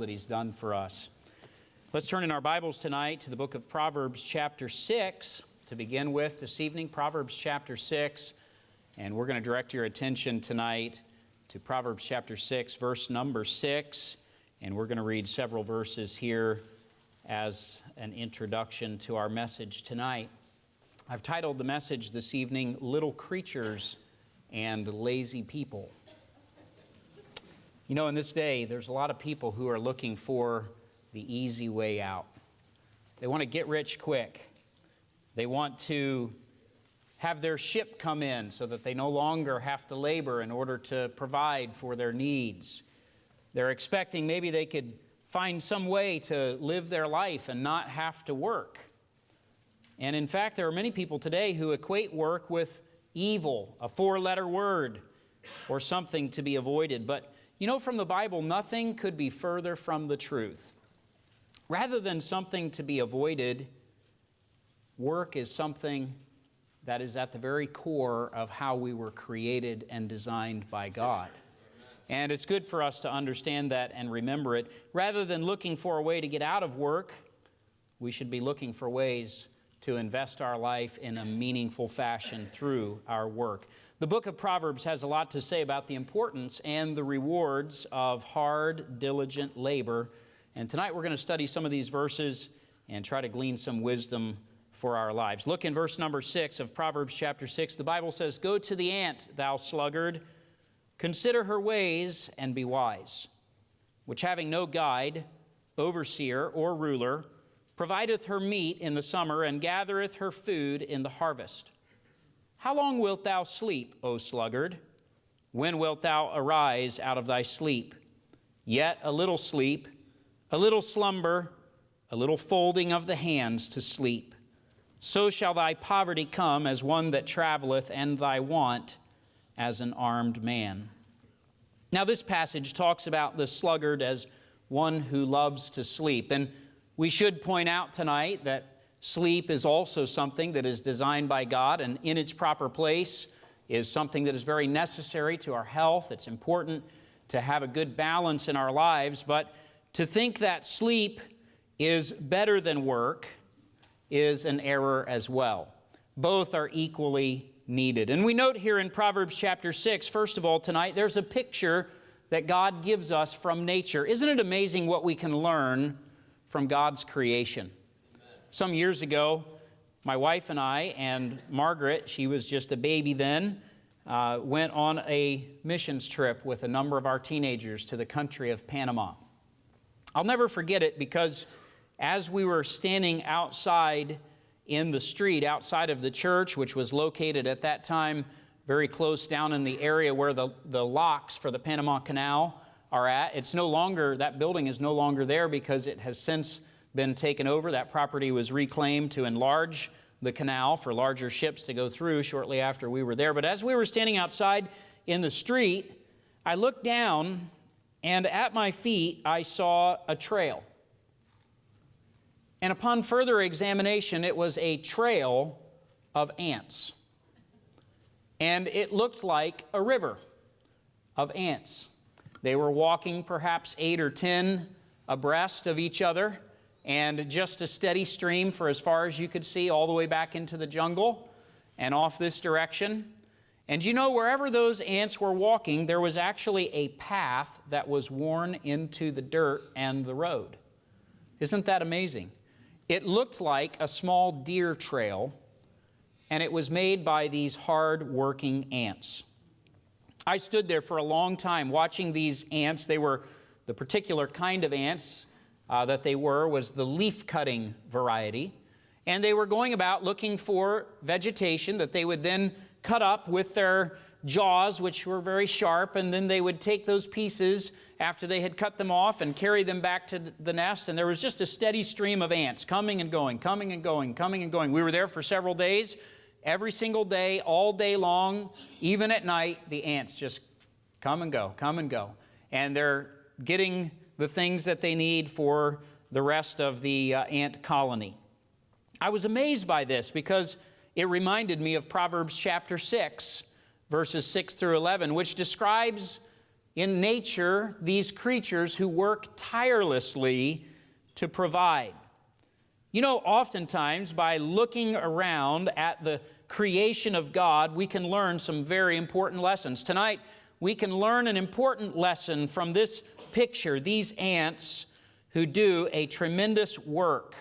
that He's done for us. Let's turn in our Bibles tonight to the book of Proverbs chapter 6 to begin with this evening. Proverbs chapter 6, and we're going to direct your attention tonight to Proverbs chapter 6, verse number 6, and we're going to read several verses here as an introduction to our message tonight. I've titled the message this evening, Little Creatures and Lazy People. You know, in this day, there's a lot of people who are looking for the easy way out. They want to get rich quick. They want to have their ship come in so that they no longer have to labor in order to provide for their needs. They're expecting maybe they could find some way to live their life and not have to work. And in fact, there are many people today who equate work with evil, a four-letter word, or something to be avoided. But you know, from the Bible, nothing could be further from the truth. Rather than something to be avoided, work is something that is at the very core of how we were created and designed by God. And it's good for us to understand that and remember it. Rather than looking for a way to get out of work, we should be looking for ways to invest our life in a meaningful fashion through our work. The book of Proverbs has a lot to say about the importance and the rewards of hard, diligent labor. And tonight we're going to study some of these verses and try to glean some wisdom for our lives. Look in verse number 6 of Proverbs chapter 6. The Bible says, "Go to the ant, thou sluggard, consider her ways and be wise, which having no guide, overseer, or ruler, provideth her meat in the summer and gathereth her food in the harvest. How long wilt thou sleep, O sluggard? When wilt thou arise out of thy sleep? Yet a little sleep, a little slumber, a little folding of the hands to sleep. So shall thy poverty come as one that traveleth, and thy want as an armed man." Now this passage talks about the sluggard as one who loves to sleep. And we should point out tonight that sleep is also something that is designed by God and in its proper place is something that is very necessary to our health. It's important to have a good balance in our lives, but to think that sleep is better than work is an error as well. Both are equally needed. And we note here in Proverbs chapter 6, first of all tonight, there's a picture that God gives us from nature. Isn't it amazing what we can learn from God's creation? Some years ago, my wife and I and Margaret, she was just a baby then, went on a missions trip with a number of our teenagers to the country of Panama. I'll never forget it because as we were standing outside in the street, outside of the church, which was located at that time very close down in the area where the locks for the Panama Canal are at, it's no longer, that building is no longer there because it has since been taken over. That property was reclaimed to enlarge the canal for larger ships to go through shortly after we were there. But as we were standing outside in the street, I looked down and at my feet I saw a trail. And upon further examination, it was a trail of ants. And it looked like a river of ants. They were walking perhaps 8 or 10 abreast of each other, and just a steady stream for as far as you could see all the way back into the jungle and off this direction. And you know, wherever those ants were walking, there was actually a path that was worn into the dirt and the road. Isn't that amazing? It looked like a small deer trail, and it was made by these hard-working ants. I stood there for a long time watching these ants. They were the particular kind of ants that they were was the leaf-cutting variety. And they were going about looking for vegetation that they would then cut up with their jaws, which were very sharp, and then they would take those pieces after they had cut them off and carry them back to the nest. And there was just a steady stream of ants coming and going, coming and going, coming and going. We were there for several days. Every single day, all day long, even at night, the ants just come and go, come and go. And they're getting the things that they need for the rest of the ant colony. I was amazed by this because it reminded me of Proverbs chapter 6, verses 6 through 11, which describes in nature these creatures who work tirelessly to provide. You know, oftentimes by looking around at the creation of God, we can learn some very important lessons. Tonight, we can learn an important lesson from this picture, these ants who do a tremendous work.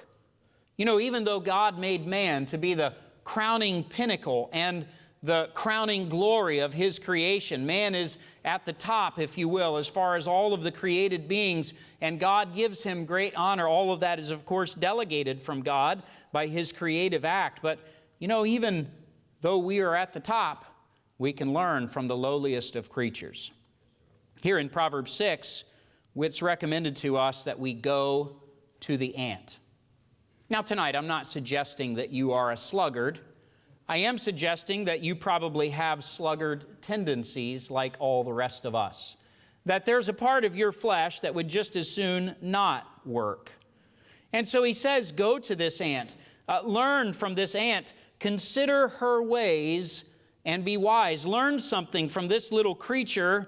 You know, even though God made man to be the crowning pinnacle and the crowning glory of His creation, man is at the top, if you will, as far as all of the created beings, and God gives him great honor. All of that is, of course, delegated from God by His creative act. But, you know, even though we are at the top, we can learn from the lowliest of creatures. Here in Proverbs 6, it's recommended to us that we go to the ant. Now, tonight, I'm not suggesting that you are a sluggard. I am suggesting that you probably have sluggard tendencies like all the rest of us. That there's a part of your flesh that would just as soon not work. And so he says, go to this ant. Learn from this ant. Consider her ways and be wise. Learn something from this little creature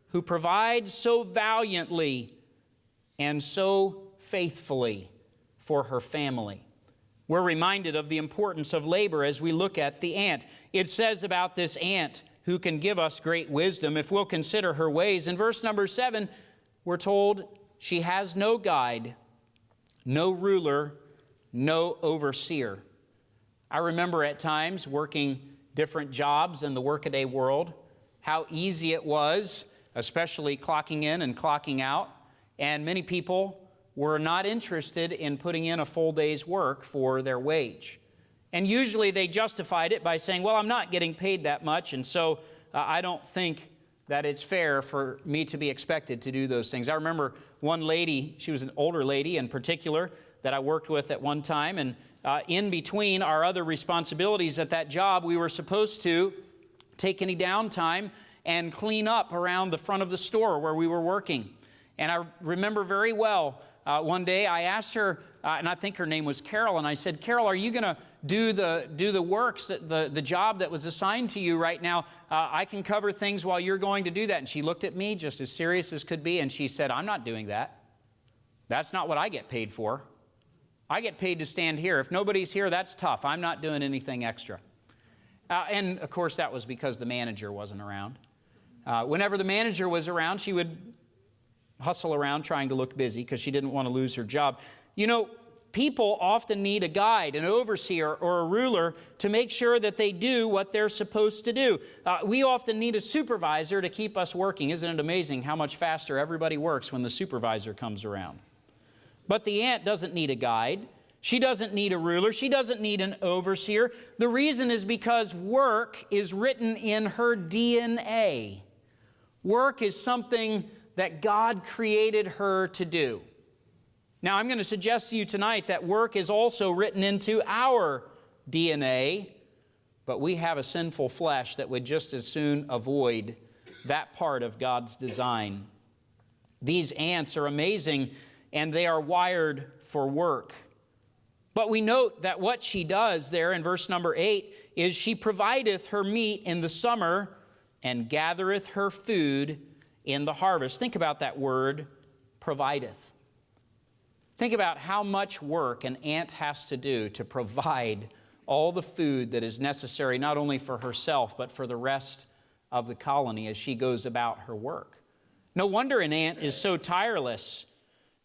who provides so valiantly and so faithfully for her family. We're reminded of the importance of labor as we look at the ant. It says about this ant who can give us great wisdom if we'll consider her ways. In verse number 7, we're told she has no guide, no ruler, no overseer. I remember at times working different jobs in the workaday world, how easy it was, especially clocking in and clocking out. And many people were not interested in putting in a full day's work for their wage. And usually they justified it by saying, well, I'm not getting paid that much, and so I don't think that it's fair for me to be expected to do those things. I remember one lady, she was an older lady in particular, that I worked with at one time, and in between our other responsibilities at that job, we were supposed to take any downtime and clean up around the front of the store where we were working. And I remember very well, one day I asked her, and I think her name was Carol, and I said, Carol, are you going to do the works, the job that was assigned to you right now? I can cover things while you're going to do that. And she looked at me just as serious as could be, and she said, I'm not doing that. That's not what I get paid for. I get paid to stand here. If nobody's here, that's tough. I'm not doing anything extra. And of course, that was because the manager wasn't around. Whenever the manager was around, she would hustle around trying to look busy because she didn't want to lose her job. You know, people often need a guide, an overseer, or a ruler to make sure that they do what they're supposed to do. We often need a supervisor to keep us working. Isn't it amazing how much faster everybody works when the supervisor comes around? But the ant doesn't need a guide. She doesn't need a ruler. She doesn't need an overseer. The reason is because work is written in her DNA. Work is something that God created her to do. Now, I'm going to suggest to you tonight that work is also written into our DNA, but we have a sinful flesh that would just as soon avoid that part of God's design. These ants are amazing, and they are wired for work. But we note that what she does there in verse number 8 is she provideth her meat in the summer and gathereth her food in the harvest. Think about that word, provideth. Think about how much work an ant has to do to provide all the food that is necessary, not only for herself, but for the rest of the colony as she goes about her work. No wonder an ant is so tireless.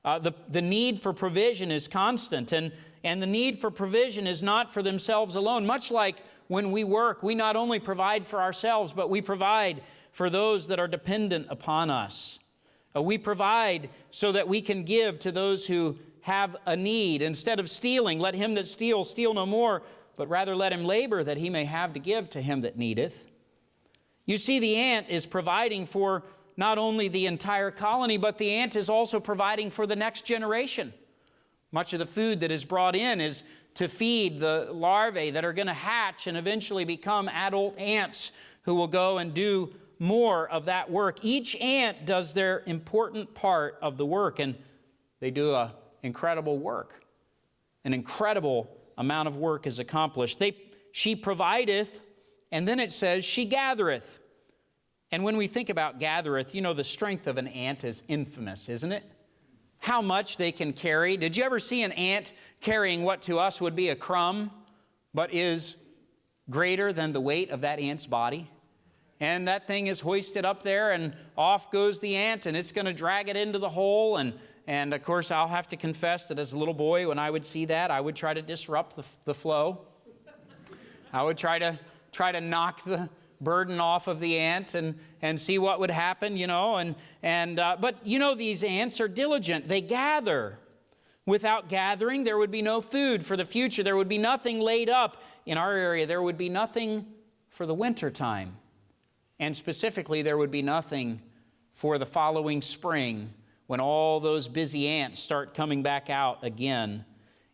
The need for provision is constant, and the need for provision is not for themselves alone. Much like when we work, we not only provide for ourselves, but we provide for those that are dependent upon us. We provide so that we can give to those who have a need. Instead of stealing, let him that steals steal no more, but rather let him labor that he may have to give to him that needeth. You see, the ant is providing for not only the entire colony, but the ant is also providing for the next generation. Much of the food that is brought in is to feed the larvae that are going to hatch and eventually become adult ants who will go and do more of that work. Each ant does their important part of the work, and they do an incredible work. An incredible amount of work is accomplished. She provideth, and then it says she gathereth. And when we think about gathereth, you know, the strength of an ant is infamous, isn't it? How much they can carry. Did you ever see an ant carrying what to us would be a crumb, but is greater than the weight of that ant's body? And that thing is hoisted up there, and off goes the ant, and it's going to drag it into the hole. And of course, I'll have to confess that as a little boy, when I would see that, I would try to disrupt the flow. I would try to knock the burden off of the ant and see what would happen, you know. But you know, these ants are diligent. They gather. Without gathering, there would be no food for the future. There would be nothing laid up. In our area, there would be nothing for the winter time. And specifically, there would be nothing for the following spring when all those busy ants start coming back out again.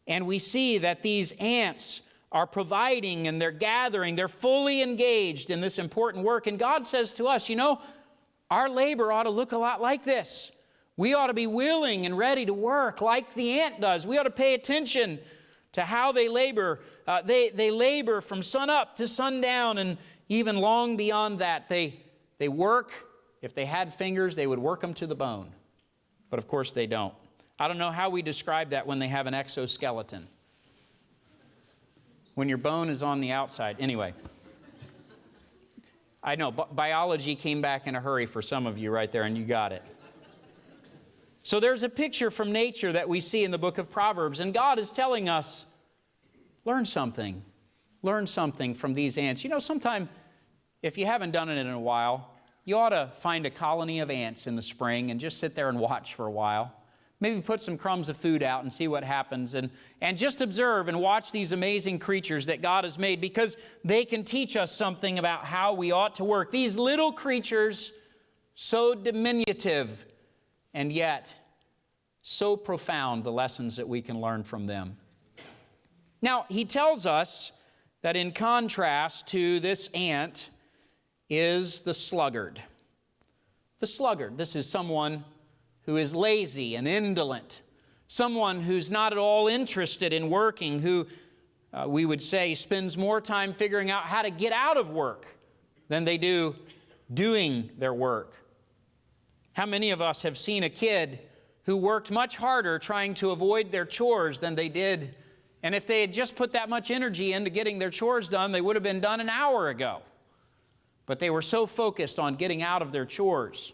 And we see that these ants are providing and they're gathering. They're fully engaged in this important work. And God says to us, you know, our labor ought to look a lot like this. We ought to be willing and ready to work like the ant does. We ought to pay attention to how they labor. They labor from sun up to sundown, and even long beyond that. They work. If they had fingers, they would work them to the bone. But of course they don't. I don't know how we describe that when they have an exoskeleton. When your bone is on the outside. Anyway. I know, biology came back in a hurry for some of you right there, and you got it. So there's a picture from nature that we see in the book of Proverbs, and God is telling us, learn something. Learn something from these ants. You know, sometime, if you haven't done it in a while, you ought to find a colony of ants in the spring and just sit there and watch for a while. Maybe put some crumbs of food out and see what happens, and just observe and watch these amazing creatures that God has made, because they can teach us something about how we ought to work. These little creatures, so diminutive, and yet so profound, the lessons that we can learn from them. Now, he tells us that in contrast to this ant is the sluggard. The sluggard, this is someone who is lazy and indolent, someone who's not at all interested in working, who we would say spends more time figuring out how to get out of work than they do doing their work. How many of us have seen a kid who worked much harder trying to avoid their chores than they did? And if they had just put that much energy into getting their chores done, they would have been done an hour ago. But they were so focused on getting out of their chores.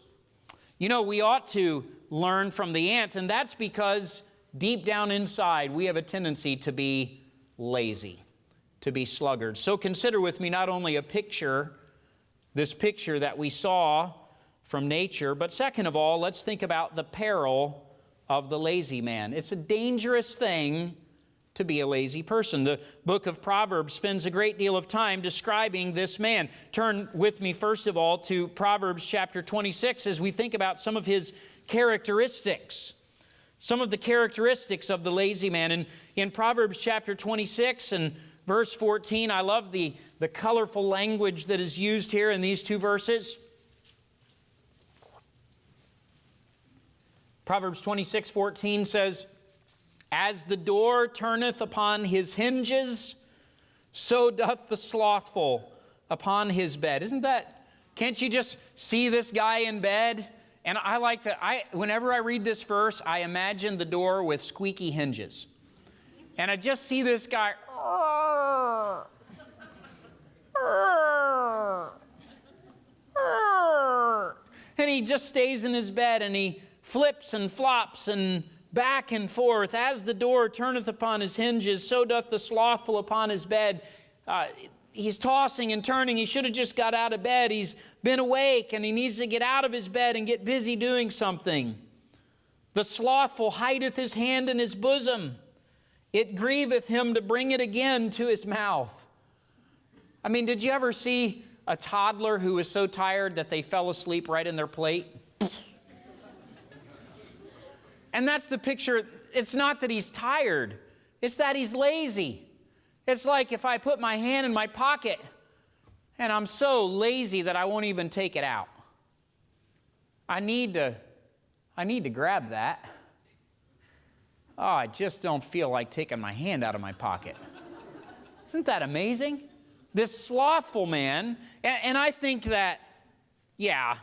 You know, we ought to learn from the ant, and that's because deep down inside we have a tendency to be lazy, to be sluggards. So consider with me not only a picture, this picture that we saw from nature, but second of all, let's think about the peril of the lazy man. It's a dangerous thing to be a lazy person. The book of Proverbs spends a great deal of time describing this man. Turn with me, first of all, to Proverbs chapter 26 as we think about some of his characteristics. Some of the characteristics of the lazy man. In Proverbs chapter 26 and verse 14, I love the colorful language that is used here in these two verses. Proverbs 26:14 says, "As the door turneth upon his hinges, so doth the slothful upon his bed." Isn't that, can't you just see this guy in bed? And whenever I read this verse, I imagine the door with squeaky hinges. And I just see this guy, and he just stays in his bed and he flips and flops and back and forth. As the door turneth upon his hinges, so doth the slothful upon his bed. He's tossing and turning. He should have just got out of bed. He's been awake and he needs to get out of his bed and get busy doing something. The slothful hideth his hand in his bosom. It grieveth him to bring it again to his mouth. I mean, did you ever see a toddler who was so tired that they fell asleep right in their plate? And that's the picture. It's not that he's tired. It's that he's lazy. It's like if I put my hand in my pocket and I'm so lazy that I won't even take it out. I need to grab that. Oh, I just don't feel like taking my hand out of my pocket. Isn't that amazing? This slothful man, and I think that Yeah,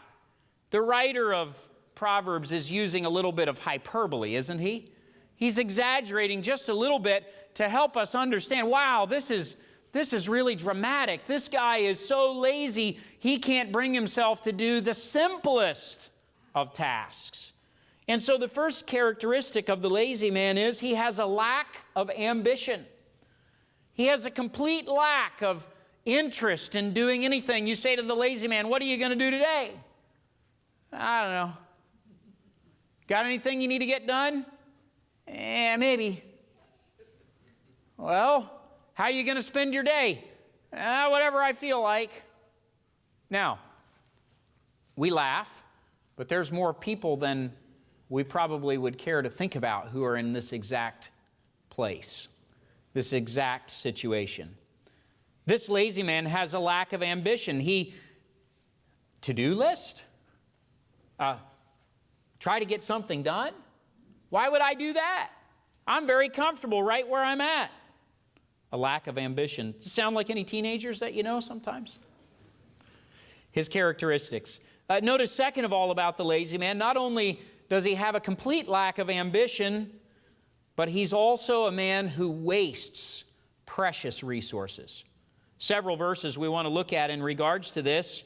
the writer of Proverbs is using a little bit of hyperbole, isn't he? He's exaggerating just a little bit to help us understand, wow, this is really dramatic. This guy is so lazy, he can't bring himself to do the simplest of tasks. And so the first characteristic of the lazy man is he has a lack of ambition. He has a complete lack of interest in doing anything. You say to the lazy man, what are you going to do today? I don't know. Got anything you need to get done? Maybe. Well, how are you going to spend your day? Whatever I feel like. Now, we laugh, but there's more people than we probably would care to think about who are in this exact place, this exact situation. This lazy man has a lack of ambition. To-do list? Try to get something done? Why would I do that? I'm very comfortable right where I'm at. A lack of ambition. Does it sound like any teenagers that you know sometimes? His characteristics. Notice second of all about the lazy man, not only does he have a complete lack of ambition, but he's also a man who wastes precious resources. Several verses we want to look at in regards to this.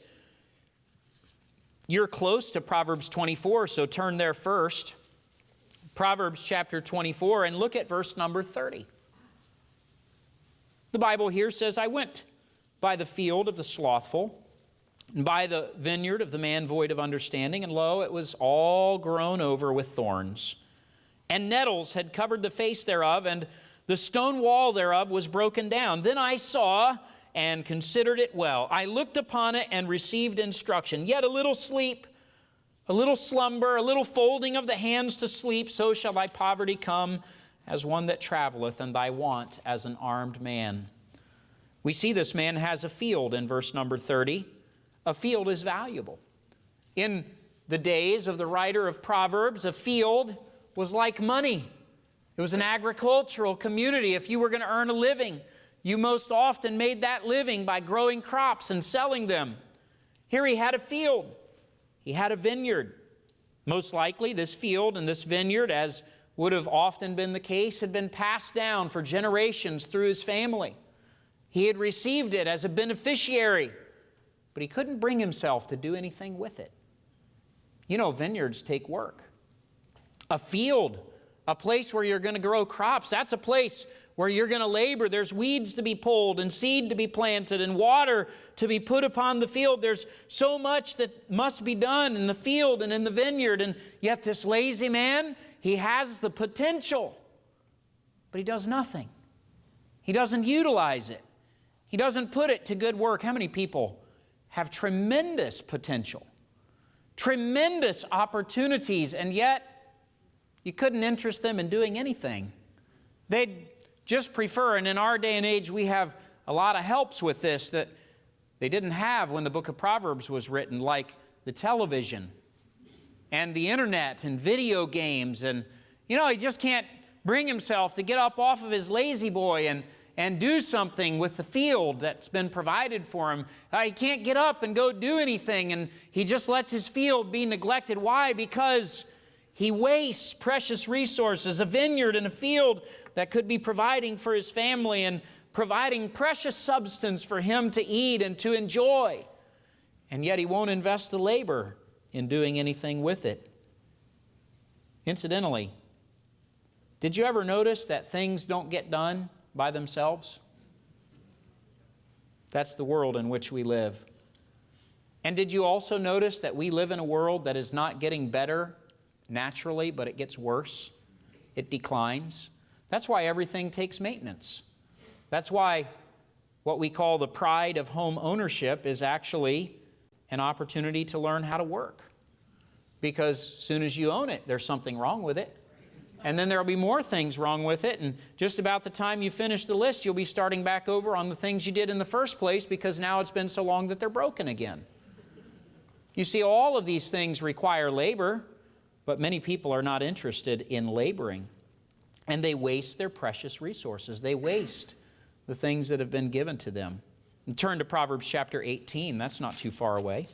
You're close to Proverbs 24, so turn there first. Proverbs chapter 24, and look at verse number 30. The Bible here says, I went by the field of the slothful, and by the vineyard of the man void of understanding, and lo, it was all grown over with thorns. And nettles had covered the face thereof, and the stone wall thereof was broken down. Then I saw and considered it well. I looked upon it and received instruction. Yet a little sleep, a little slumber, a little folding of the hands to sleep, so shall thy poverty come as one that traveleth, and thy want as an armed man. We see this man has a field in verse number 30. A field is valuable. In the days of the writer of Proverbs, a field was like money. It was an agricultural community. If you were going to earn a living, you most often made that living by growing crops and selling them. Here he had a field. He had a vineyard. Most likely this field and this vineyard, as would have often been the case, had been passed down for generations through his family. He had received it as a beneficiary, but he couldn't bring himself to do anything with it. You know, vineyards take work. A field, a place where you're going to grow crops, that's a place where you're going to labor. There's weeds to be pulled and seed to be planted and water to be put upon the field. There's so much that must be done in the field and in the vineyard. And yet this lazy man, he has the potential, but he does nothing. He doesn't utilize it. He doesn't put it to good work. How many people have tremendous potential, tremendous opportunities, and yet you couldn't interest them in doing anything? They'd just prefer, and in our day and age, we have a lot of helps with this that they didn't have when the book of Proverbs was written, like the television and the internet and video games. And, you know, he just can't bring himself to get up off of his lazy boy and do something with the field that's been provided for him. He can't get up and go do anything, and he just lets his field be neglected. Why? Because he wastes precious resources, a vineyard and a field that could be providing for his family and providing precious substance for him to eat and to enjoy. And yet he won't invest the labor in doing anything with it. Incidentally, did you ever notice that things don't get done by themselves? That's the world in which we live. And did you also notice that we live in a world that is not getting better naturally, but it gets worse? It declines. That's why everything takes maintenance. That's why what we call the pride of home ownership is actually an opportunity to learn how to work. Because as soon as you own it, there's something wrong with it. And then there will be more things wrong with it. And just about the time you finish the list, you'll be starting back over on the things you did in the first place, because now it's been so long that they're broken again. You see, all of these things require labor, but many people are not interested in laboring. And they waste their precious resources. They waste the things that have been given to them. And turn to Proverbs chapter 18. That's not too far away.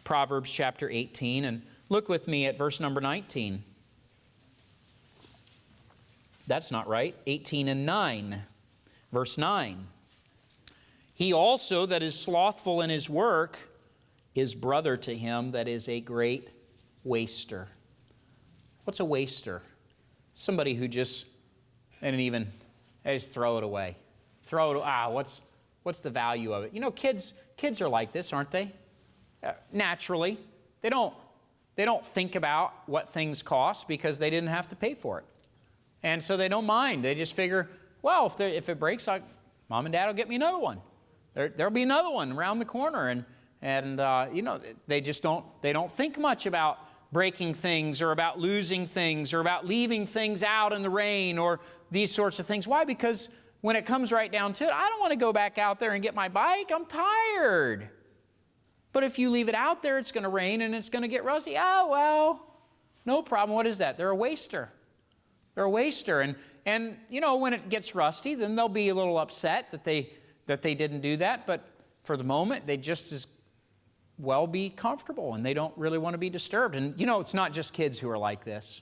Proverbs chapter 18, and look with me at verse number 19. That's not right. 18 and 9. Verse 9. He also that is slothful in his work is brother to him that is a great waster. What's a waster? Somebody who just, they just throw it away. What's the value of it? You know, kids are like this, aren't they? Naturally. They don't think about what things cost because they didn't have to pay for it. And so they don't mind. They just figure, well, if it breaks, Mom and Dad will get me another one. There'll be another one around the corner. And they don't think much about breaking things or about losing things or about leaving things out in the rain or these sorts of things. Why? Because when it comes right down to it, I don't want to go back out there and get my bike. I'm tired. But if you leave it out there, it's going to rain and it's going to get rusty. Oh, well, no problem. What is that? They're a waster. They're a waster. And when it gets rusty, then they'll be a little upset that they didn't do that. But for the moment, they just as well be comfortable and they don't really want to be disturbed. And it's not just kids who are like this.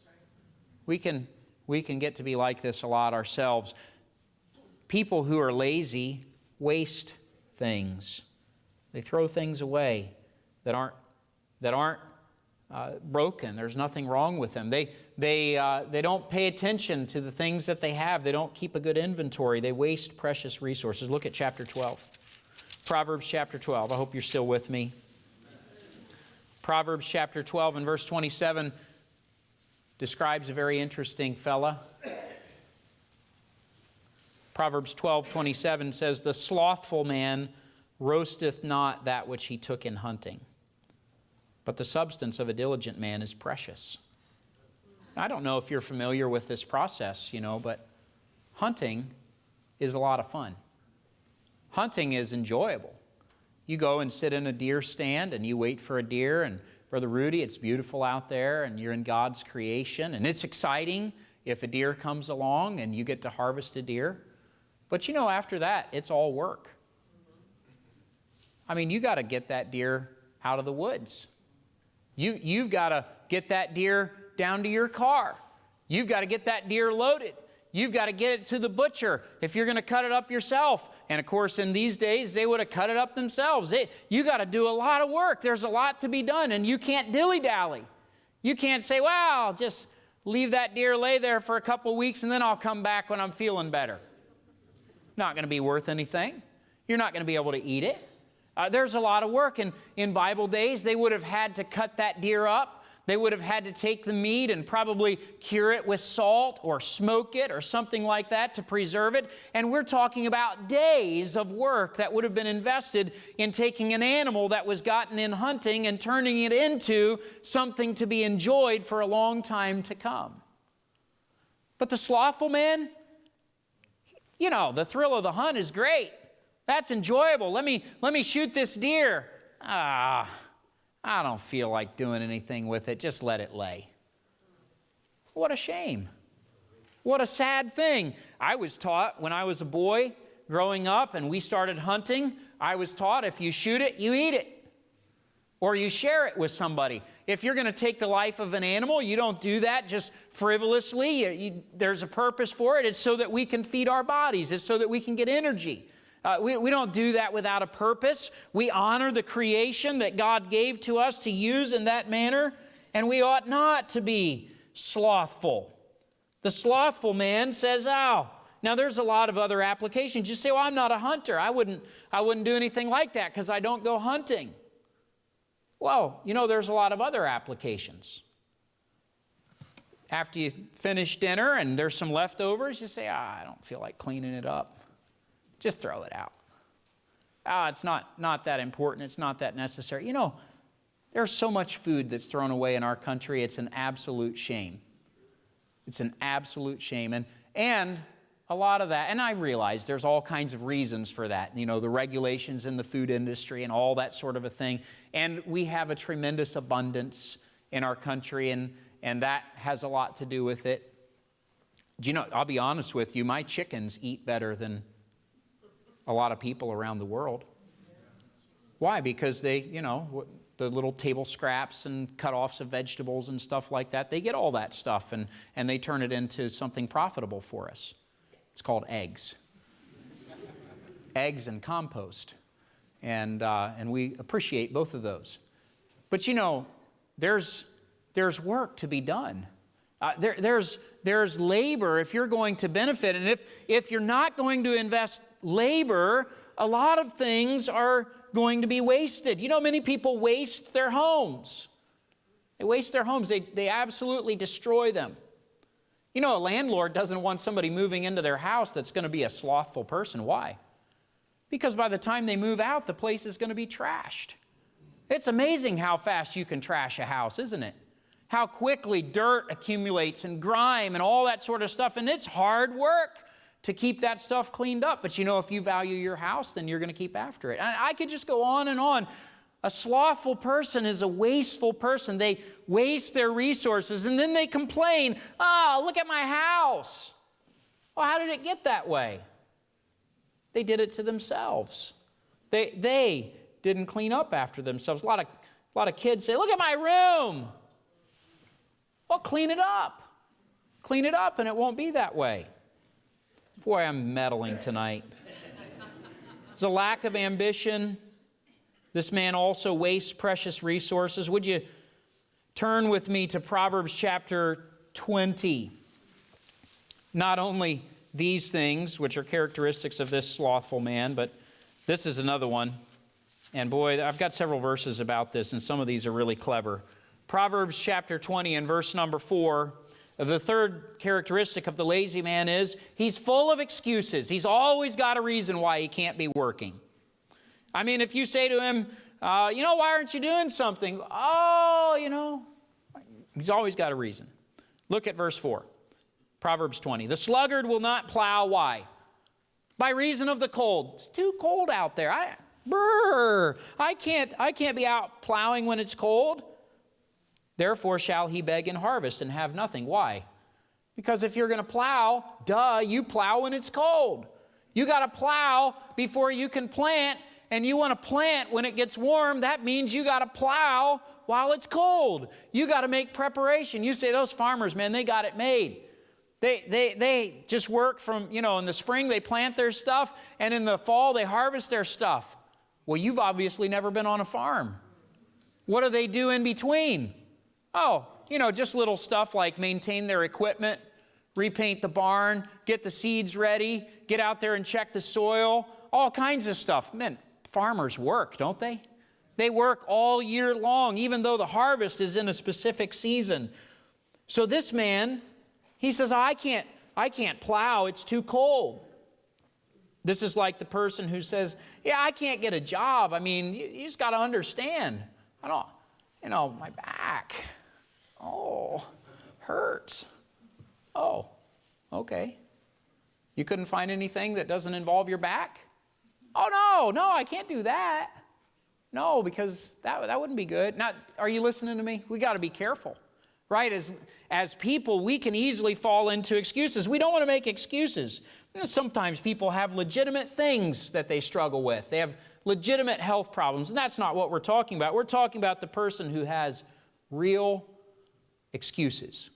We can get to be like this a lot ourselves. People who are lazy waste things. They throw things away that aren't broken. There's nothing wrong with them. They don't pay attention to the things that they have. They don't keep a good inventory. They waste precious resources. Look at chapter 12. Proverbs chapter 12. I hope you're still with me. Proverbs chapter 12 and verse 27 describes a very interesting fella. Proverbs 12:27 says, "The slothful man roasteth not that which he took in hunting, but the substance of a diligent man is precious." I don't know if you're familiar with this process, but hunting is a lot of fun. Hunting is enjoyable. You go and sit in a deer stand and you wait for a deer, and Brother Rudy, it's beautiful out there and you're in God's creation, and it's exciting if a deer comes along and you get to harvest a deer. But after that, it's all work. I mean, you got to get that deer out of the woods. You've got to get that deer down to your car. You've got to get that deer loaded. You've got to get it to the butcher if you're going to cut it up yourself. And of course, in these days, they would have cut it up themselves. You got to do a lot of work. There's a lot to be done, and you can't dilly-dally. You can't say, well, just leave that deer lay there for a couple weeks and then I'll come back when I'm feeling better. Not going to be worth anything. You're not going to be able to eat it. There's a lot of work. And in Bible days, they would have had to cut that deer up. They would have had to take the meat and probably cure it with salt or smoke it or something like that to preserve it. And we're talking about days of work that would have been invested in taking an animal that was gotten in hunting and turning it into something to be enjoyed for a long time to come. But the slothful man, the thrill of the hunt is great. That's enjoyable. Let me shoot this deer. I don't feel like doing anything with it. Just let it lay. What a shame. What a sad thing. I was taught when I was a boy growing up and we started hunting, I was taught if you shoot it, you eat it. Or you share it with somebody. If you're going to take the life of an animal, you don't do that just frivolously. There's a purpose for it. It's so that we can feed our bodies. It's so that we can get energy. We don't do that without a purpose. We honor the creation that God gave to us to use in that manner, and we ought not to be slothful. The slothful man says, now there's a lot of other applications. You say, well, I'm not a hunter. I wouldn't do anything like that because I don't go hunting. Well, there's a lot of other applications. After you finish dinner and there's some leftovers, you say, I don't feel like cleaning it up. Just throw it out. It's not that important. It's not that necessary. There's so much food that's thrown away in our country. It's an absolute shame. It's an absolute shame. And a lot of that, and I realize there's all kinds of reasons for that. The regulations in the food industry and all that sort of a thing. And we have a tremendous abundance in our country, and that has a lot to do with it. I'll be honest with you, my chickens eat better than a lot of people around the world. Why? Because they, the little table scraps and cut-offs of vegetables and stuff like that. They get all that stuff, and they turn it into something profitable for us. It's called eggs. Eggs and compost. And we appreciate both of those. But you know, there's work to be done. There's labor if you're going to benefit. And if you're not going to invest labor, a lot of things are going to be wasted. You know, many people waste their homes. They waste their homes. They absolutely destroy them. You know, a landlord doesn't want somebody moving into their house that's going to be a slothful person. Why? Because by the time they move out, the place is going to be trashed. It's amazing how fast you can trash a house, isn't it? How quickly dirt accumulates and grime and all that sort of stuff. And it's hard work to keep that stuff cleaned up. But you know, if you value your house, then you're going to keep after it. And I could just go on and on. A slothful person is a wasteful person. They waste their resources and then they complain, "Oh, look at my house." Well, how did it get that way? They did it to themselves. They didn't clean up after themselves. A lot of kids say, "Look at my room." Well, clean it up. Clean it up and it won't be that way. Boy, I'm meddling tonight. There's a lack of ambition. This man also wastes precious resources. Would you turn with me to Proverbs chapter 20? Not only these things, which are characteristics of this slothful man, but this is another one. And boy, I've got several verses about this, and some of these are really clever. Proverbs chapter 20 and verse number 4. The third characteristic of the lazy man is he's full of excuses. He's always got a reason why he can't be working. I mean, if you say to him, "You know, why aren't you doing something?" "Oh, you know." He's always got a reason. Look at verse 4. Proverbs 20. "The sluggard will not plow." Why? "By reason of the cold." It's too cold out there. I can't be out plowing when it's cold. "Therefore shall he beg in harvest and have nothing." Why? Because if you're going to plow, you plow when it's cold. You got to plow before you can plant, and you want to plant when it gets warm. That means you got to plow while it's cold. You got to make preparation. You say, those farmers, man, they got it made. They just work from, you know, in the spring they plant their stuff, and in the fall they harvest their stuff. Well, you've obviously never been on a farm. What do they do in between? Oh, you know, just little stuff like maintain their equipment, repaint the barn, get the seeds ready, get out there and check the soil, all kinds of stuff. Man, farmers work, don't they? They work all year long, even though the harvest is in a specific season. So this man, he says, I can't plow, it's too cold. This is like the person who says, "Yeah, I can't get a job." I mean, you just got to understand. My back. Oh, hurts. Oh, okay. You couldn't find anything that doesn't involve your back? Oh, no, I can't do that. No, because that wouldn't be good. Now, are you listening to me? We got to be careful, right? As people, we can easily fall into excuses. We don't want to make excuses. Sometimes people have legitimate things that they struggle with. They have legitimate health problems, and that's not what we're talking about. We're talking about the person who has real excuses.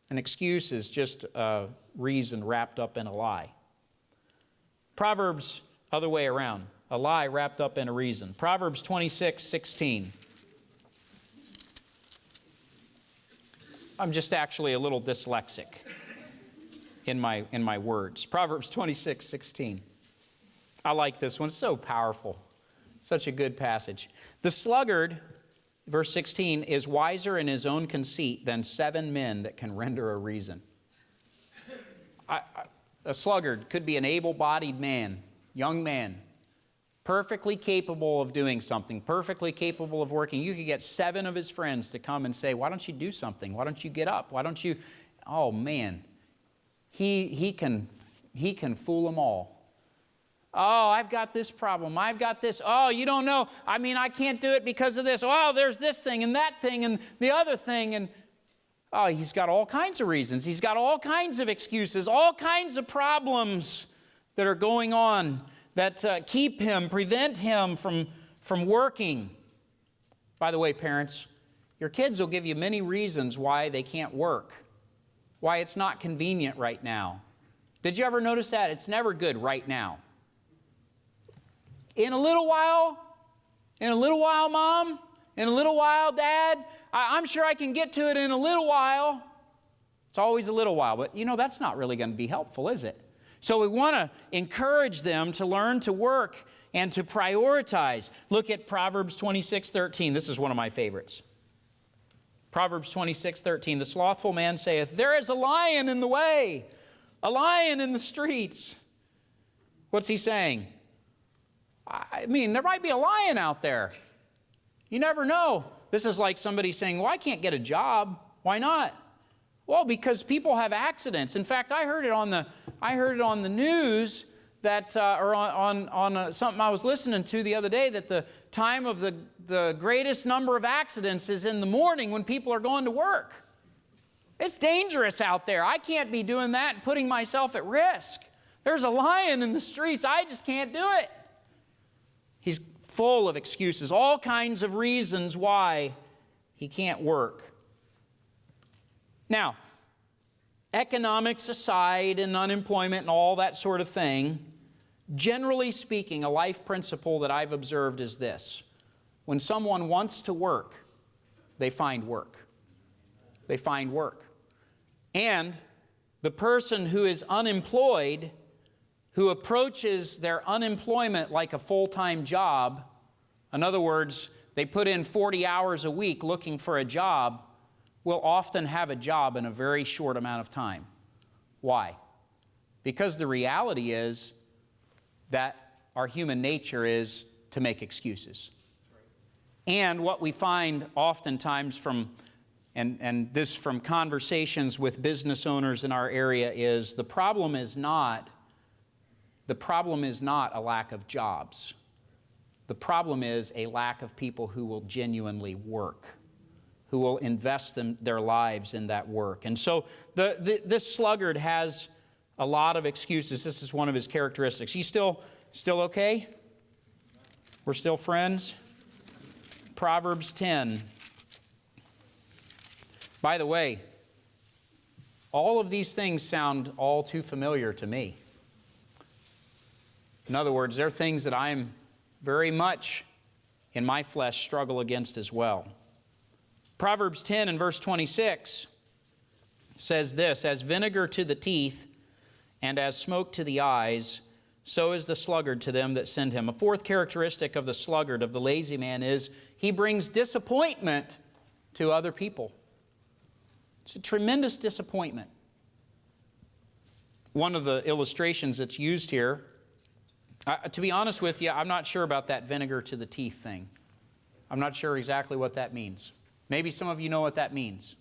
An excuse is just a reason wrapped up in a lie. Proverbs, other way around. A lie wrapped up in a reason. Proverbs 26:16. I'm just actually a little dyslexic in my words. Proverbs 26:16. I like this one. It's so powerful. Such a good passage. "The sluggard," verse 16, "is wiser in his own conceit than 7 men that can render a reason." A sluggard could be an able-bodied man, young man, perfectly capable of doing something, perfectly capable of working. You could get 7 of his friends to come and say, "Why don't you do something? Why don't you get up? Why don't you..." Oh, man. He can fool them all. "Oh, I've got this problem. I've got this. Oh, you don't know. I mean, I can't do it because of this. Oh, there's this thing and that thing and the other thing." And oh, he's got all kinds of reasons. He's got all kinds of excuses, all kinds of problems that are going on that prevent him from working. By the way, parents, your kids will give you many reasons why they can't work, why it's not convenient right now. Did you ever notice that? It's never good right now. In a little while, Mom, in a little while, Dad, I'm sure I can get to it in a little while. It's always a little while, but that's not really going to be helpful, is it? So we want to encourage them to learn to work and to prioritize. Look at Proverbs 26:13. This is one of my favorites. Proverbs 26:13. The slothful man saith, there is a lion in the way, a lion in the streets. What's he saying? I mean, there might be a lion out there. You never know. This is like somebody saying, well, I can't get a job. Why not? Well, because people have accidents. In fact, I heard it on the news that, or on something I was listening to the other day, that the time of the greatest number of accidents is in the morning when people are going to work. It's dangerous out there. I can't be doing that and putting myself at risk. There's a lion in the streets. I just can't do it. He's full of excuses, all kinds of reasons why he can't work. Now, economics aside and unemployment and all that sort of thing, generally speaking, a life principle that I've observed is this. When someone wants to work, they find work. They find work. And the person who is unemployed, who approaches their unemployment like a full-time job, in other words, they put in 40 hours a week looking for a job, will often have a job in a very short amount of time. Why? Because the reality is that our human nature is to make excuses. And what we find oftentimes from, and this from conversations with business owners in our area, is the problem is not a lack of jobs. The problem is a lack of people who will genuinely work, who will invest their lives in that work. And so this sluggard has a lot of excuses. This is one of his characteristics. He's still okay? We're still friends? Proverbs 10. By the way, all of these things sound all too familiar to me. In other words, they're things that I'm very much in my flesh struggle against as well. Proverbs 10 and verse 26 says this, as vinegar to the teeth and as smoke to the eyes, so is the sluggard to them that send him. A fourth characteristic of the sluggard, of the lazy man, is he brings disappointment to other people. It's a tremendous disappointment. One of the illustrations that's used here, to be honest with you, I'm not sure about that vinegar to the teeth thing. I'm not sure exactly what that means. Maybe some of you know what that means.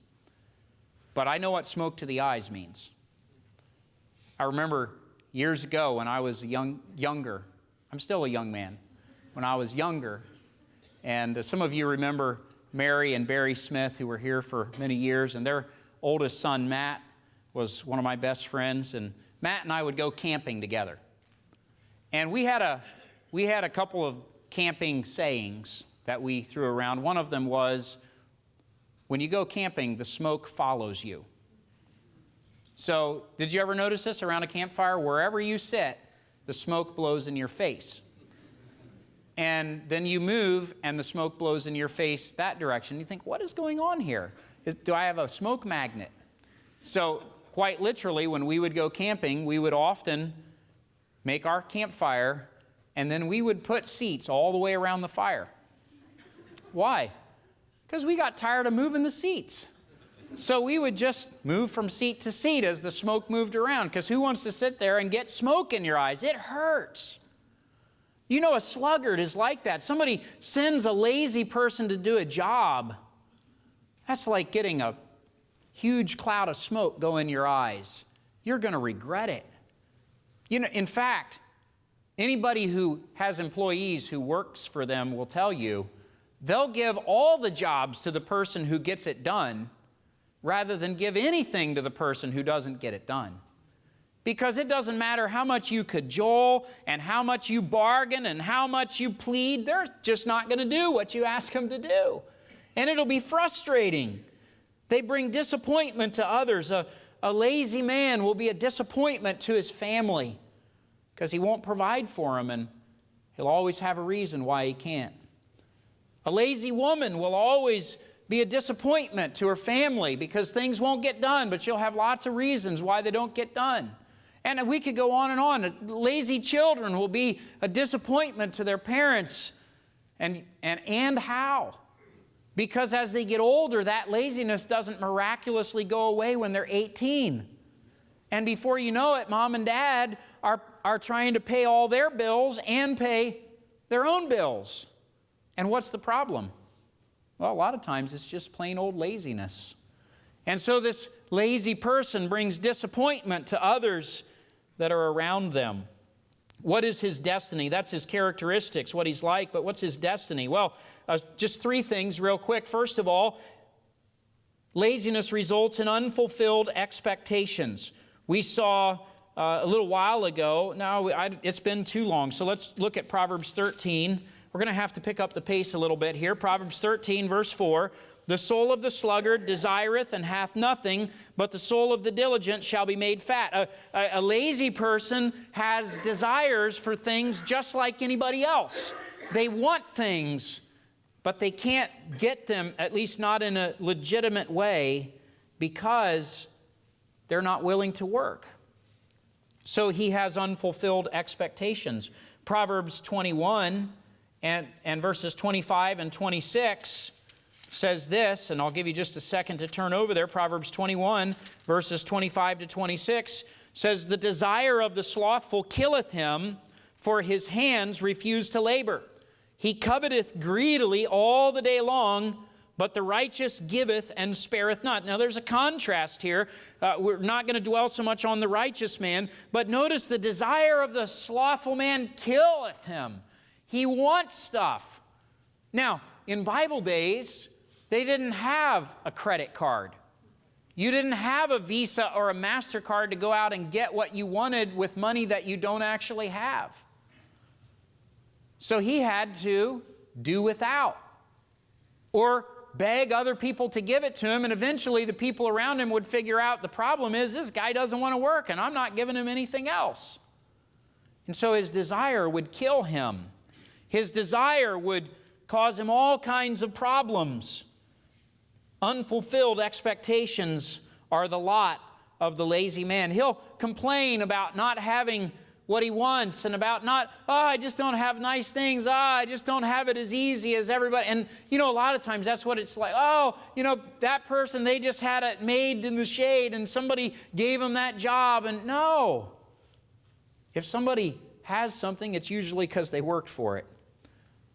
But I know what smoke to the eyes means. I remember years ago when I was younger. I'm still a young man. When I was younger, and some of you remember Mary and Barry Smith, who were here for many years, and their oldest son, Matt, was one of my best friends, and Matt and I would go camping together. And we had a couple of camping sayings that we threw around. One of them was, when you go camping, the smoke follows you. So, did you ever notice this around a campfire? Wherever you sit, the smoke blows in your face. And then you move, and the smoke blows in your face that direction. You think, what is going on here? Do I have a smoke magnet? So, quite literally, when we would go camping, we would often make our campfire, and then we would put seats all the way around the fire. Why? Because we got tired of moving the seats. So we would just move from seat to seat as the smoke moved around, because who wants to sit there and get smoke in your eyes? It hurts. You know, a sluggard is like that. Somebody sends a lazy person to do a job. That's like getting a huge cloud of smoke go in your eyes. You're going to regret it. You know, in fact, anybody who has employees who works for them will tell you they'll give all the jobs to the person who gets it done rather than give anything to the person who doesn't get it done. Because it doesn't matter how much you cajole and how much you bargain and how much you plead, they're just not going to do what you ask them to do. And it'll be frustrating. They bring disappointment to others. A lazy man will be a disappointment to his family because he won't provide for them, and he'll always have a reason why he can't. A lazy woman will always be a disappointment to her family because things won't get done, but she'll have lots of reasons why they don't get done. And we could go on and on. Lazy children will be a disappointment to their parents. And how? Because as they get older, that laziness doesn't miraculously go away when they're 18. And before you know it, mom and dad are trying to pay all their bills and pay their own bills. And what's the problem? Well, a lot of times it's just plain old laziness. And so this lazy person brings disappointment to others that are around them. What is his destiny? That's his characteristics, what he's like, but what's his destiny? Well, just three things real quick. First of all, laziness results in unfulfilled expectations. We saw a little while ago, now it's been too long, so let's look at Proverbs 13. We're going to have to pick up the pace a little bit here. Proverbs 13, verse 4. The soul of the sluggard desireth and hath nothing, but the soul of the diligent shall be made fat. A lazy person has desires for things just like anybody else. They want things, but they can't get them, at least not in a legitimate way, because they're not willing to work. So he has unfulfilled expectations. Proverbs 21 and verses 25 and 26 says this, and I'll give you just a second to turn over there. Proverbs 21, verses 25 to 26 says, the desire of the slothful killeth him, for his hands refuse to labor. He coveteth greedily all the day long, but the righteous giveth and spareth not. Now there's a contrast here. We're not going to dwell so much on the righteous man, but notice the desire of the slothful man killeth him. He wants stuff. Now, in Bible days, they didn't have a credit card. You didn't have a Visa or a MasterCard to go out and get what you wanted with money that you don't actually have. So he had to do without or beg other people to give it to him, and eventually the people around him would figure out the problem is this guy doesn't want to work and I'm not giving him anything else. And so his desire would kill him. His desire would cause him all kinds of problems. Unfulfilled expectations are the lot of the lazy man. He'll complain about not having what he wants and about not, I just don't have nice things. I just don't have it as easy as everybody. And, a lot of times that's what it's like. That person, they just had it made in the shade and somebody gave them that job. And no. If somebody has something, it's usually because they worked for it.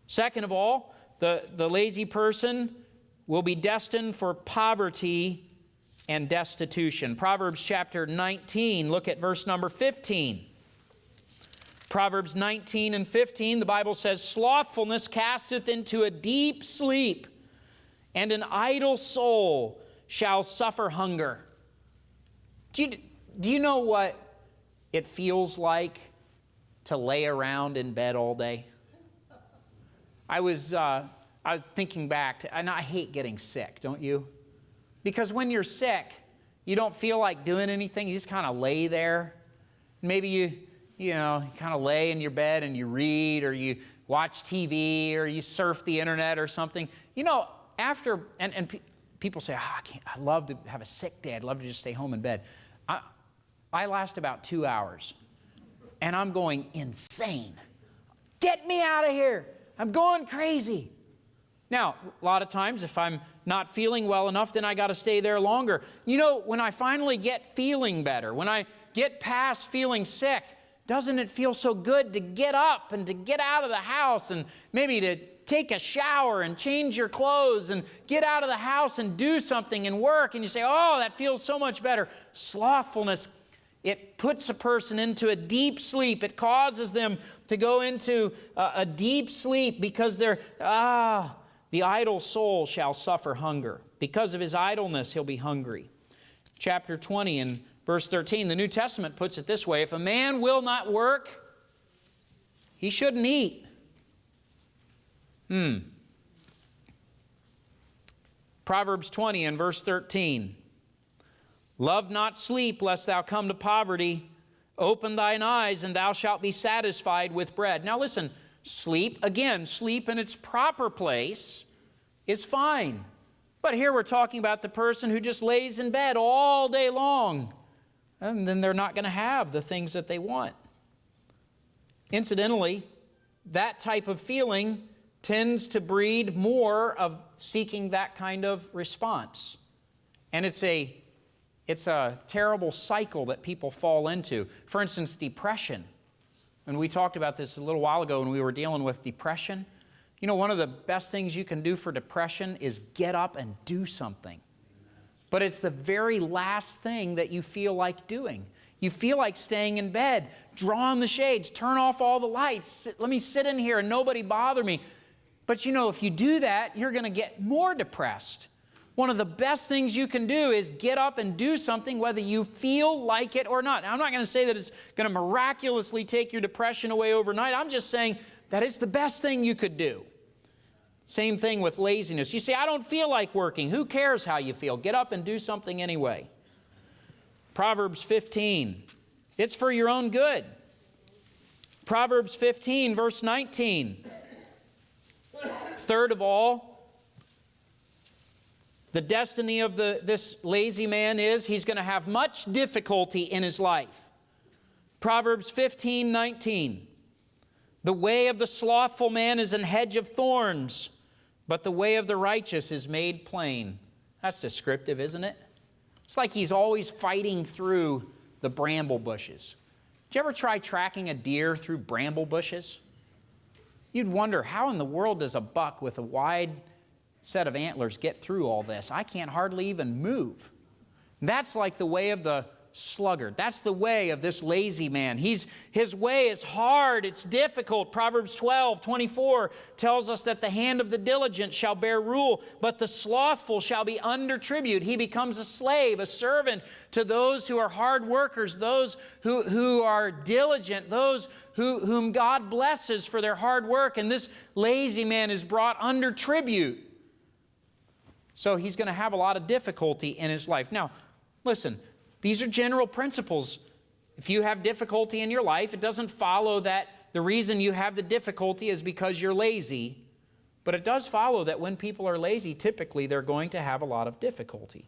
Second of all, the lazy person will be destined for poverty and destitution. Proverbs chapter 19, look at verse number 15. Proverbs 19 and 15, the Bible says, slothfulness casteth into a deep sleep, and an idle soul shall suffer hunger. Do you know what it feels like to lay around in bed all day? I was thinking back, and I hate getting sick, don't you? Because when you're sick, you don't feel like doing anything. You just kind of lay there. Maybe you kind of lay in your bed and you read or you watch TV or you surf the internet or something. After, and people say, I'd love to have a sick day. I'd love to just stay home in bed. I last about 2 hours, and I'm going insane. Get me out of here. I'm going crazy. Now, a lot of times, if I'm not feeling well enough, then I got to stay there longer. When I finally get feeling better, when I get past feeling sick, doesn't it feel so good to get up and to get out of the house and maybe to take a shower and change your clothes and get out of the house and do something and work? And you say, oh, that feels so much better. Slothfulness, it puts a person into a deep sleep. It causes them to go into a deep sleep because the idle soul shall suffer hunger. Because of his idleness, he'll be hungry. Chapter 20 and verse 13. The New Testament puts it this way: if a man will not work, he shouldn't eat. Proverbs 20 and verse 13. Love not sleep, lest thou come to poverty. Open thine eyes, and thou shalt be satisfied with bread. Now listen, sleep, again, sleep in its proper place is fine. But here we're talking about the person who just lays in bed all day long, and then they're not going to have the things that they want. Incidentally, that type of feeling tends to breed more of seeking that kind of response. And it's a terrible cycle that people fall into. For instance, depression. And we talked about this a little while ago when we were dealing with depression. You know, one of the best things you can do for depression is get up and do something. But it's the very last thing that you feel like doing. You feel like staying in bed, draw on the shades, turn off all the lights, let me sit in here and nobody bother me. But you know, if you do that, you're going to get more depressed. One of the best things you can do is get up and do something whether you feel like it or not. Now, I'm not going to say that it's going to miraculously take your depression away overnight. I'm just saying that it's the best thing you could do. Same thing with laziness. You say, I don't feel like working. Who cares how you feel? Get up and do something anyway. Proverbs 15. It's for your own good. Proverbs 15, verse 19. Third of all, the destiny of this lazy man is he's going to have much difficulty in his life. Proverbs 15, 19. The way of the slothful man is an hedge of thorns, but the way of the righteous is made plain. That's descriptive, isn't it? It's like he's always fighting through the bramble bushes. Did you ever try tracking a deer through bramble bushes? You'd wonder, how in the world does a buck with a wide set of antlers get through all this? I can't hardly even move. That's like the way of the sluggard. That's the way of this lazy man. His way is hard, it's difficult. Proverbs 12:24 tells us that the hand of the diligent shall bear rule, but the slothful shall be under tribute. He becomes a slave, a servant to those who are hard workers, those who are diligent, those whom God blesses for their hard work. And this lazy man is brought under tribute. So he's going to have a lot of difficulty in his life. Now, listen, these are general principles. If you have difficulty in your life, it doesn't follow that the reason you have the difficulty is because you're lazy. But it does follow that when people are lazy, typically they're going to have a lot of difficulty.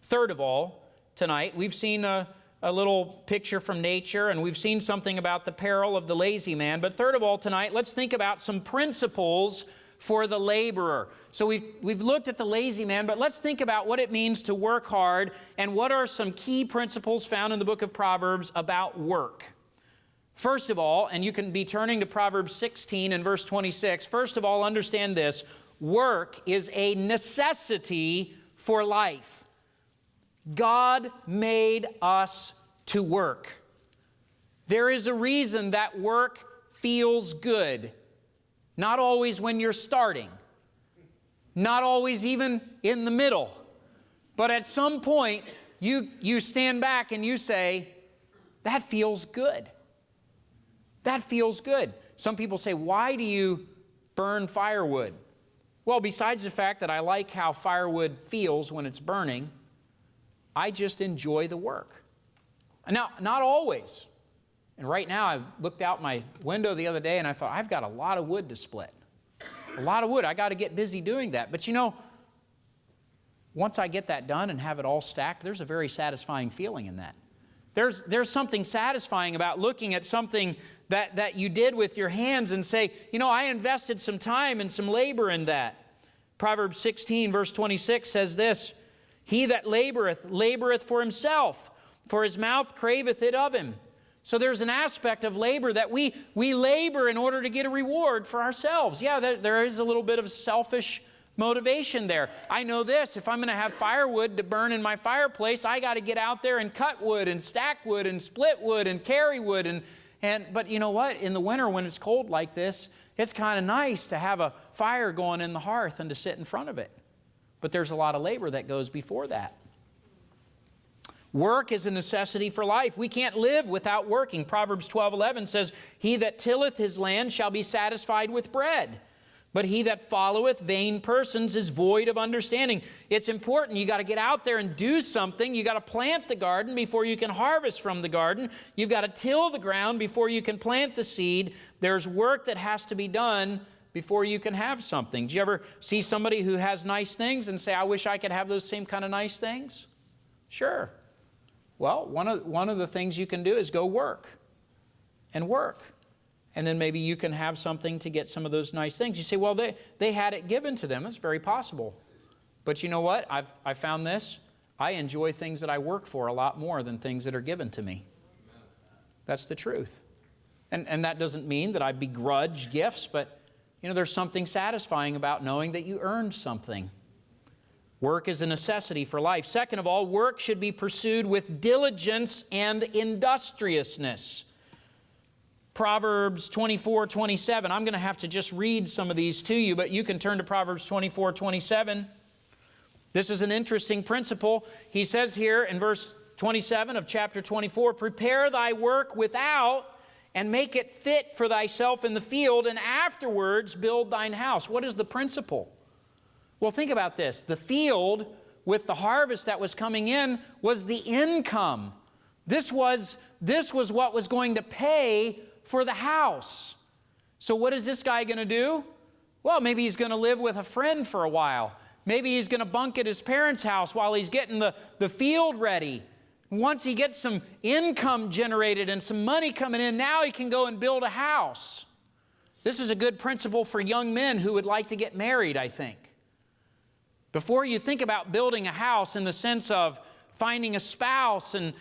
Third of all, tonight, we've seen a little picture from nature, and we've seen something about the peril of the lazy man. But third of all, tonight, let's think about some principles for the laborer. So we've looked at the lazy man, but let's think about what it means to work hard and what are some key principles found in the book of Proverbs about work. First of all, and you can be turning to Proverbs 16 and verse 26. First of all, understand this: work is a necessity for life. God made us to work. There is a reason that work feels good. Not always when you're starting. Not always even in the middle. But at some point, you stand back and you say, that feels good. That feels good. Some people say, why do you burn firewood? Well, besides the fact that I like how firewood feels when it's burning, I just enjoy the work. Now, not always. And right now, I looked out my window the other day and I thought, I've got a lot of wood to split. A lot of wood. I got to get busy doing that. But you know, once I get that done and have it all stacked, there's a very satisfying feeling in that. There's something satisfying about looking at something that you did with your hands and say, you know, I invested some time and some labor in that. Proverbs 16, verse 26 says this: he that laboreth, laboreth for himself, for his mouth craveth it of him. So there's an aspect of labor that we labor in order to get a reward for ourselves. Yeah, there is a little bit of selfish motivation there. I know this: if I'm going to have firewood to burn in my fireplace, I got to get out there and cut wood and stack wood and split wood and carry wood. But you know what? In the winter when it's cold like this, it's kind of nice to have a fire going in the hearth and to sit in front of it. But there's a lot of labor that goes before that. Work is a necessity for life. We can't live without working. Proverbs 12:11 says, "He that tilleth his land shall be satisfied with bread. But he that followeth vain persons is void of understanding." It's important. You got to get out there and do something. You got to plant the garden before you can harvest from the garden. You've got to till the ground before you can plant the seed. There's work that has to be done before you can have something. Do you ever see somebody who has nice things and say, "I wish I could have those same kind of nice things"? Sure. Well, one of the things you can do is go work. And then maybe you can have something to get some of those nice things. You say, "Well, they had it given to them." It's very possible. But you know what? I found this. I enjoy things that I work for a lot more than things that are given to me. That's the truth. And that doesn't mean that I begrudge gifts, but there's something satisfying about knowing that you earned something. Work is a necessity for life. Second of all, work should be pursued with diligence and industriousness. Proverbs 24:27. I'm going to have to just read some of these to you, but you can turn to Proverbs 24:27. This is an interesting principle. He says here in verse 27 of chapter 24, "Prepare thy work without, and make it fit for thyself in the field, and afterwards build thine house." What is the principle? Well, think about this. The field with the harvest that was coming in was the income. This was what was going to pay for the house. So what is this guy going to do? Well, maybe he's going to live with a friend for a while. Maybe he's going to bunk at his parents' house while he's getting the field ready. Once he gets some income generated and some money coming in, now he can go and build a house. This is a good principle for young men who would like to get married, I think. Before you think about building a house in the sense of finding a spouse and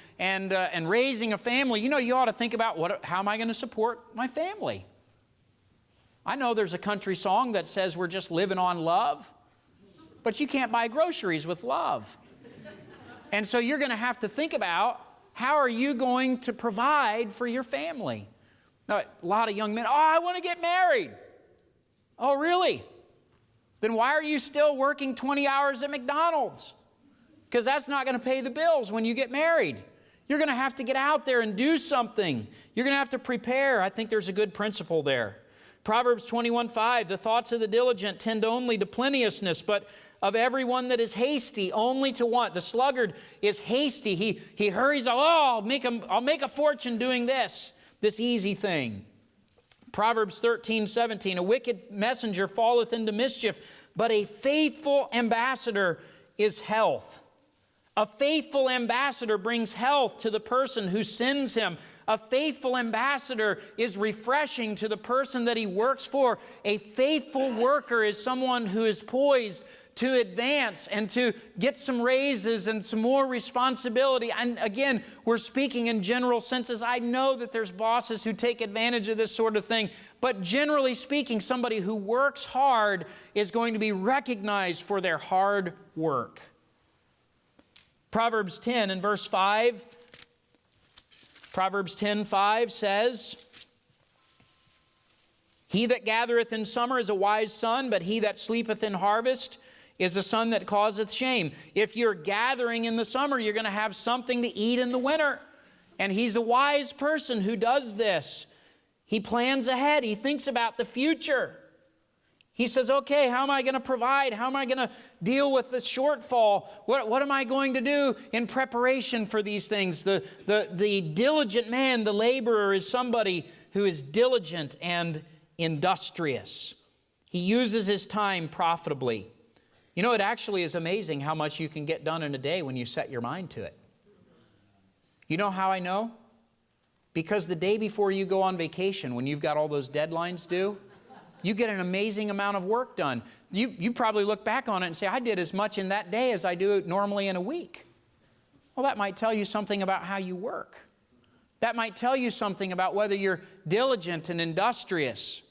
raising a family, you ought to think about how am I going to support my family? I know there's a country song that says we're just living on love, but you can't buy groceries with love. And so you're going to have to think about how are you going to provide for your family. Now, a lot of young men, I want to get married. Oh, really? Then why are you still working 20 hours at McDonald's? Because that's not going to pay the bills when you get married. You're going to have to get out there and do something. You're going to have to prepare. I think there's a good principle there. Proverbs 21:5, "The thoughts of the diligent tend only to plenteousness, but of everyone that is hasty, only to want." The sluggard is hasty. He hurries, I'll make a fortune doing this easy thing. Proverbs 13:17, "A wicked messenger falleth into mischief, but a faithful ambassador is health." A faithful ambassador brings health to the person who sends him. A faithful ambassador is refreshing to the person that he works for. A faithful worker is someone who is poised to advance and to get some raises and some more responsibility. And again, we're speaking in general senses. I know that there's bosses who take advantage of this sort of thing, but generally speaking, somebody who works hard is going to be recognized for their hard work. Proverbs 10 and verse 5. Proverbs 10:5 says, "He that gathereth in summer is a wise son, but he that sleepeth in harvest is a son that causeth shame." If you're gathering in the summer, you're going to have something to eat in the winter. And he's a wise person who does this. He plans ahead. He thinks about the future. He says, okay, how am I going to provide? How am I going to deal with the shortfall? What am I going to do in preparation for these things? The diligent man, the laborer, is somebody who is diligent and industrious. He uses his time profitably. It actually is amazing how much you can get done in a day when you set your mind to it. You know how I know? Because the day before you go on vacation, when you've got all those deadlines due, you get an amazing amount of work done. You probably look back on it and say, I did as much in that day as I do normally in a week. Well, that might tell you something about how you work. That might tell you something about whether you're diligent and industrious.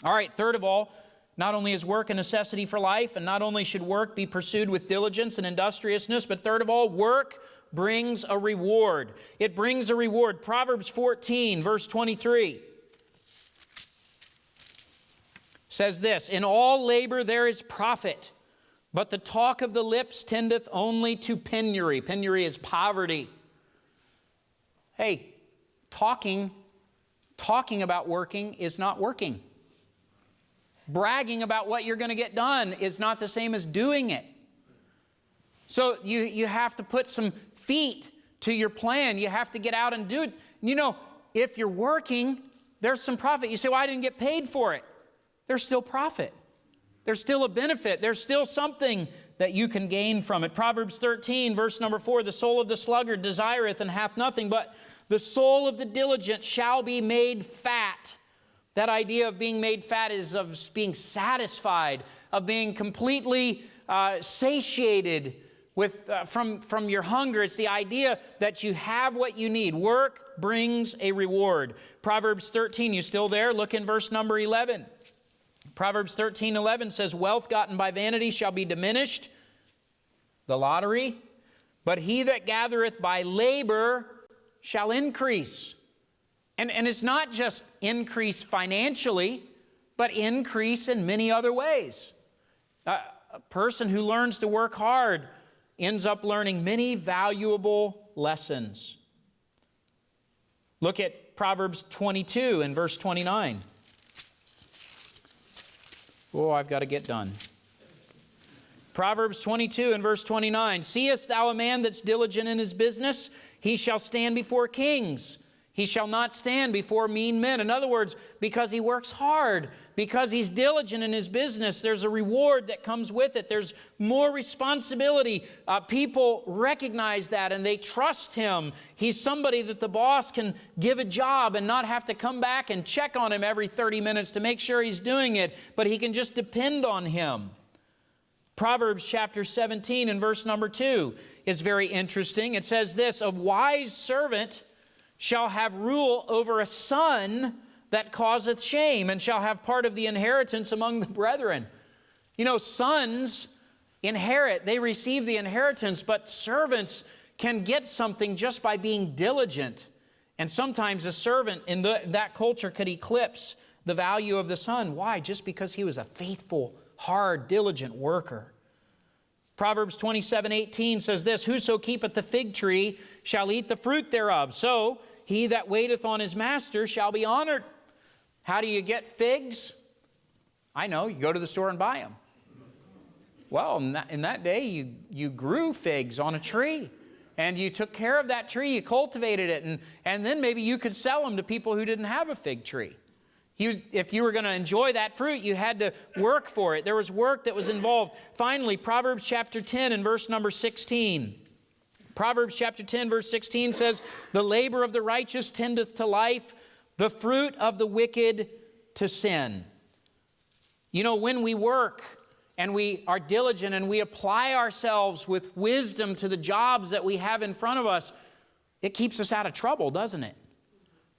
All right, third of all, not only is work a necessity for life, and not only should work be pursued with diligence and industriousness, but third of all, work brings a reward. It brings a reward. Proverbs 14, verse 23. Says this, "In all labor there is profit, But the talk of the lips tendeth only to penury. Penury is poverty. Hey, talking about working is not working. Bragging about what you're going to get done is not the same as doing it. So you have to put some feet to your plan. You have to get out and do it. You know, if you're working, there's some profit. You say, well, I didn't get paid for it. There's still profit. There's still a benefit. There's still something that you can gain from it. Proverbs 13, verse number 4, the soul of the sluggard desireth and hath nothing, but the soul of the diligent shall be made fat. That idea of being made fat is of being satisfied, of being completely satiated with from your hunger. It's the idea that you have what you need. Work brings a reward. Proverbs 13, you still there? Look in verse number 11. Proverbs 13:11 says, wealth gotten by vanity shall be diminished, the lottery, but he that gathereth by labor shall increase. And it's not just increase financially, but increase in many other ways. A person who learns to work hard ends up learning many valuable lessons. Look at Proverbs 22 and verse 29. Oh, I've got to get done. Proverbs 22 and verse 29. Seest thou a man that's diligent in his business? He shall stand before kings. He shall not stand before mean men. In other words, because he works hard, because he's diligent in his business, there's a reward that comes with it. There's more responsibility. People recognize that and they trust him. He's somebody that the boss can give a job and not have to come back and check on him every 30 minutes to make sure he's doing it, but he can just depend on him. Proverbs chapter 17 and verse number 2 is very interesting. It says this, a wise servant shall have rule over a son that causeth shame, and shall have part of the inheritance among the brethren. You know, sons inherit, they receive the inheritance, but servants can get something just by being diligent. And sometimes a servant in that culture could eclipse the value of the son. Why? Just because he was a faithful, hard, diligent worker. Proverbs 27:18 says this, whoso keepeth the fig tree shall eat the fruit thereof. So he that waiteth on his master shall be honored. How do you get figs? I know, you go to the store and buy them. Well, in that day, you grew figs on a tree. And you took care of that tree, you cultivated it, and then maybe you could sell them to people who didn't have a fig tree. If you were going to enjoy that fruit, you had to work for it. There was work that was involved. Finally, Proverbs chapter 10 and verse number 16. Proverbs chapter 10 verse 16 says, the labor of the righteous tendeth to life, the fruit of the wicked to sin. You know, when we work and we are diligent and we apply ourselves with wisdom to the jobs that we have in front of us, it keeps us out of trouble, doesn't it?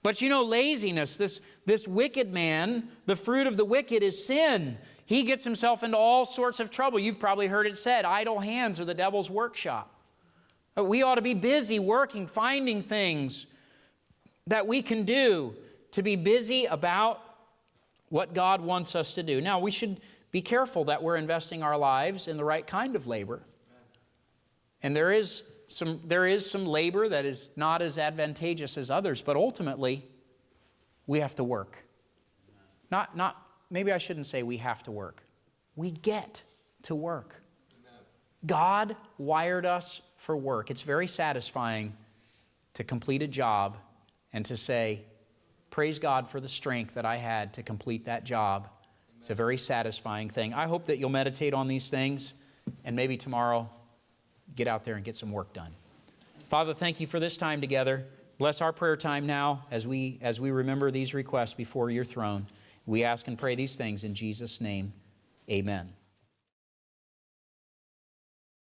But you know, laziness, this wicked man, the fruit of the wicked is sin. He gets himself into all sorts of trouble. You've probably heard it said, idle hands are the devil's workshop. But we ought to be busy working, finding things that we can do to be busy about what God wants us to do. Now, we should be careful that we're investing our lives in the right kind of labor. And there is some labor that is not as advantageous as others, but ultimately, we have to work. Maybe I shouldn't say we have to work. We get to work. God wired us for work. It's very satisfying to complete a job and to say, praise God for the strength that I had to complete that job. It's a very satisfying thing. I hope that you'll meditate on these things and maybe tomorrow get out there and get some work done. Father, thank you for this time together. Bless our prayer time now as we remember these requests before your throne. We ask and pray these things in Jesus' name. Amen.